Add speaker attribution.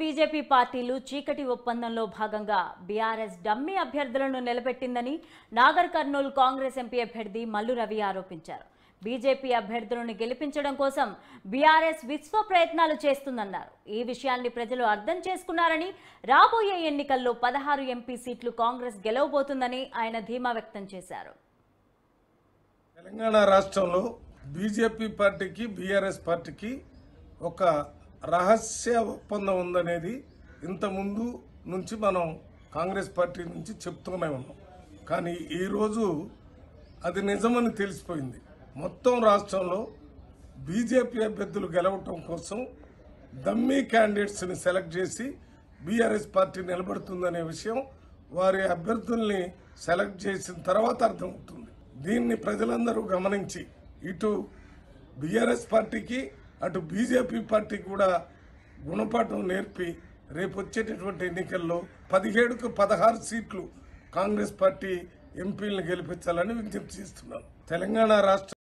Speaker 1: BJP పార్టీలు చీకటి ఒప్పందంలో భాగంగా బీఆర్ఎస్ డమ్మీ అభ్యర్థులను నిలబెట్టిందని నాగర్ కర్నూల్ కాంగ్రెస్ ఎంపీ అభ్యర్థి మల్లు రవి ఆరోపించారు. బీజేపీ అభ్యర్థులను గెలిపించడం కోసం బీఆర్ఎస్ విశ్వ ప్రయత్నాలు చేస్తుందన్నారు. ఈ విషయాన్ని ప్రజలు అర్థం చేసుకున్నారని, రాబోయే ఎన్నికల్లో 16 ఎంపీ సీట్లు కాంగ్రెస్ గెలవబోతుందని ఆయన ధీమా వ్యక్తం చేశారు.
Speaker 2: తెలంగాణ రాష్ట్రంలో బీజేపీ పార్టీకి బీఆర్ఎస్ పార్టీకి ఒక రహస్య ఒప్పందం ఉందనేది ఇంతకుముందు నుంచి మనం కాంగ్రెస్ పార్టీ నుంచి చెప్తూనే ఉన్నాం. కానీ ఈరోజు అది నిజమని తెలిసిపోయింది. మొత్తం రాష్ట్రంలో బీజేపీ అభ్యర్థులు గెలవటం కోసం డమ్మీ క్యాండిడేట్స్ని సెలెక్ట్ చేసి బీఆర్ఎస్ పార్టీ నిలబడుతుందనే విషయం వారి అభ్యర్థుల్ని సెలెక్ట్ చేసిన తర్వాత అర్థమవుతుంది. దీన్ని ప్రజలందరూ గమనించి ఇటు బీఆర్ఎస్ పార్టీకి అటు బీజేపీ పార్టీకి కూడా గుణపాఠం నేర్పి రేపు వచ్చేటటువంటి ఎన్నికల్లో 17కు 16 సీట్లు కాంగ్రెస్ పార్టీ ఎంపీలను గెలిపించాలని విజ్ఞప్తి చేస్తున్నాను. తెలంగాణ రాష్ట్ర